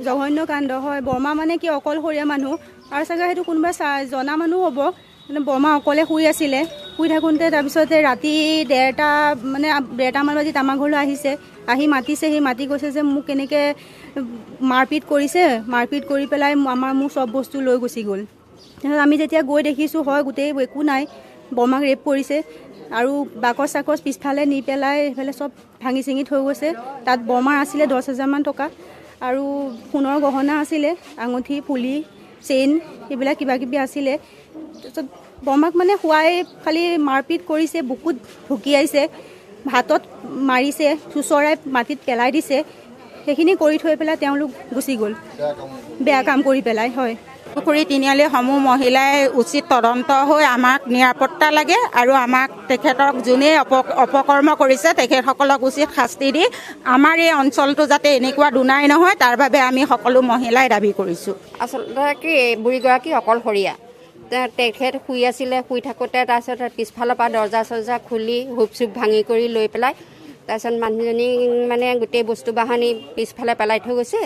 জঘন্য কাণ্ড হয়। বৰমা মানে কি অকলশৰীয়া মানুহ আৰু চাগে সেইটো কোনোবা জনা মানুহ হ'ব। বৰমা অকলে শুই আছিলে, শুই থাকোঁতে তাৰপিছতে ৰাতি 1:30মান বাজিত আমাৰ ঘৰলৈ আহিছে। আহি মাতিছে, সি মাতি কৈছে যে মোক কেনেকৈ মাৰপিট কৰিছে, মাৰপিট কৰি পেলাই মোৰ চব বস্তু লৈ গুচি গ'ল। তাৰপিছত আমি যেতিয়া গৈ দেখিছোঁ হয় গোটেই একো নাই, বৰমাক ৰেপ কৰিছে আৰু বাকচ চাকচ পিছফালে নি পেলাই সেইফালে চব ভাঙি চিঙি থৈ গৈছে। তাত বৰমাৰ আছিলে 10,000মান টকা আৰু সোণৰ গহনা আছিলে, আঙুঠি, ফুলি, চেইন, এইবিলাক কিবাকিবি আছিলে। তাৰপিছত বৰমাক মানে শুৱাই খালি মাৰপিট কৰিছে, বুকুত ঢুকিয়াইছে, হাতত মাৰিছে, চুচৰাই মাটিত পেলাই দিছে। সেইখিনি কৰি থৈ পেলাই তেওঁলোক গুচি গ'ল, বেয়া কাম কৰি পেলাই। হয়, পুখুৰী তিনিআলি সমূহ মহিলাই উচিত তদন্ত হৈ আমাক নিৰাপত্তা লাগে আৰু আমাক তেখেতক যোনে অপকৰ্ম কৰিছে তেখেতসকলক উচিত শাস্তি দি আমাৰ এই অঞ্চলটো যাতে এনেকুৱা দুনাই নহয় তাৰ বাবে আমি সকলো মহিলাই দাবী কৰিছোঁ। আচলতে কি বুঢ়ীগৰাকী অকলশৰীয়া, তেখেত শুই আছিলে, শুই থাকোঁতে তাৰপিছত পিছফালৰ পৰা দৰ্জা চৰ্জা খুলি হুপ চুপ ভাঙি কৰি লৈ পেলাই তাৰপিছত মানুহজনী মানে গোটেই বস্তু বাহানি পিছফালে পেলাই থৈ গৈছে,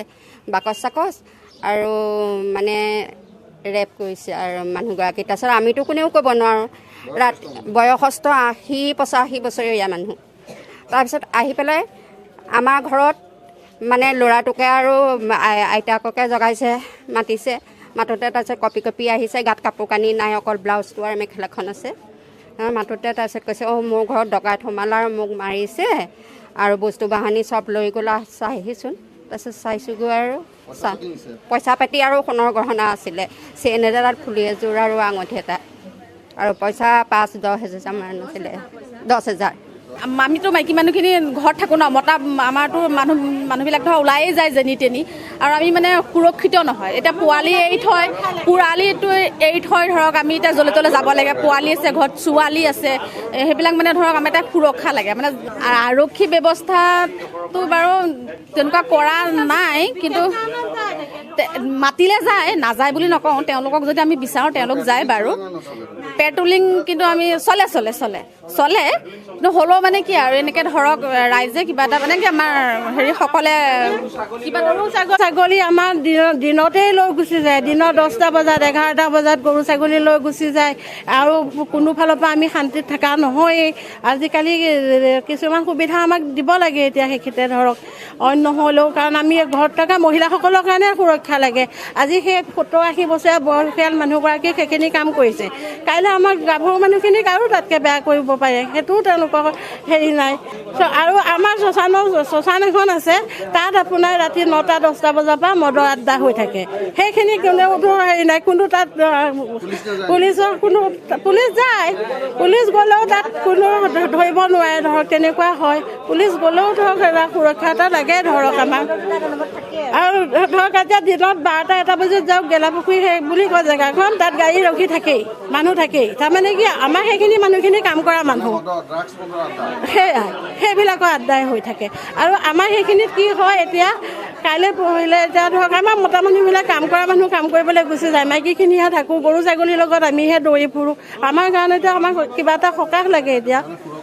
বাকচ চাকচ আৰু মানে ৰেপ কৰিছে আৰু মানুহগৰাকী। তাৰপিছত আমিতো কোনেও ক'ব নোৱাৰোঁ, বয়সস্থ 80-85 বছৰীয়া মানুহ। তাৰপিছত আহি পেলাই আমাৰ ঘৰত মানে ল'ৰাটোকে আৰু আইতাককে জগাইছে, মাতিছে, মাতোতে তাৰপিছত কপি আহিছে, গাত কাপোৰ কানি নাই, অকল ব্লাউজটো আৰু মেখেলাখন আছে। মাতোতে তাৰপিছত কৈছে মোৰ ঘৰত ডকাইত সোমালে আৰু মোক মাৰিছে আৰু বস্তু বাহানি চব লৈ গ'লা, চাইহিচোন। তাৰপিছত চাইছোগৈ আৰু পইচা পাতি আৰু সোণৰ গহনা আছিলে, চেইন এডাল, ফুলি এযোৰ আৰু আঙুঠি এটা, আৰু পইচা 5-10 হেজাৰমান আছিলে, 10,000। আমিতো মাইকী মানুহখিনি ঘৰত থাকোঁ ন, মতা আমাৰতো মানুহবিলাক ধৰ ওলায়েই যায় যেনি তেনি, আৰু আমি মানে সুৰক্ষিত নহয়। এতিয়া পোৱালি এৰি থয়, পোৱালিটো এৰি থয় ধৰক আমি এতিয়া য'লে ত'লে যাব লাগে, পোৱালি আছে ঘৰত, ছোৱালী আছে, সেইবিলাক মানে ধৰক আমাৰ এটা সুৰক্ষা লাগে। মানে আৰক্ষী ব্যৱস্থাটো বাৰু তেনেকুৱা কৰা নাই, কিন্তু মাতিলে যায়, নাযায় বুলি নকওঁ। তেওঁলোকক যদি আমি বিচাৰোঁ তেওঁলোক যায় বাৰু। পেট্ৰলিং কিন্তু আমি চলে কিন্তু হ'লেও মানে কি আৰু এনেকৈ ধৰক ৰাইজে কিবা এটা মানে কি আমাৰ সকলে কিবা গৰু ছাগলী আমাৰ দিনতেই লৈ গুচি যায়, দিনৰ 10টা বজাত 11টা বজাত গৰু ছাগলী লৈ গুচি যায়, আৰু কোনো ফালৰ পৰা আমি শান্তিত থকা নহয়েই। আজিকালি কিছুমান সুবিধা আমাক দিব লাগে এতিয়া সেইখিনিতে ধৰক, অইন নহ'লেও, কাৰণ আমি ঘৰত থকা মহিলাসকলৰ কাৰণে সুৰক্ষা লাগে। আজি সেই 70-80 বছৰীয়া বয়সীয়াল মানুহগৰাকীয়ে সেইখিনি কাম কৰিছে, কাইলৈ আমাৰ গাভৰু মানুহখিনিক আৰু তাতকৈ বেয়া কৰিব পাৰে, সেইটোও তেওঁলোকৰ হেৰি নাই। আৰু আমাৰ শ্মশান এখন আছে, তাত আপোনাৰ ৰাতি 9টা-10টা বজাৰ পৰা মদৰ আড্ডা হৈ থাকে। সেইখিনি কোনেওতো হেৰি নাই, কোনো তাত পুলিচ যায়, পুলিচ গ'লেও তাত কোনো ধৰিব নোৱাৰে ধৰক, তেনেকুৱা হয়। পুলিচ গ'লেও ধৰক সুৰক্ষা এটা লাগে ধৰক আমাক। আৰু ধৰক এতিয়া দিনত 12টা-1টা বজাত যাওক, গেলাপুখুৰী সেই বুলি কয় জেগাখন, তাত গাড়ী ৰখি থাকেই, মানুহ থাকেই। তাৰমানে কি আমাৰ সেইখিনি মানুহখিনি কাম কৰা মানুহ, সেইবিলাকৰ আড্ডাই হৈ থাকে। আৰু আমাৰ সেইখিনিত কি হয়, এতিয়া কাইলৈ পৰহিলে এতিয়া ধৰক আমাৰ মতা মানুহবিলাক কাম কৰা মানুহ কাম কৰিবলৈ গুচি যায়, মাইকীখিনিহে থাকোঁ, গৰু ছাগলীৰ লগত আমিহে দৌৰি ফুৰোঁ। আমাৰ কাৰণেতো আমাক কিবা এটা সকাহ লাগে এতিয়া।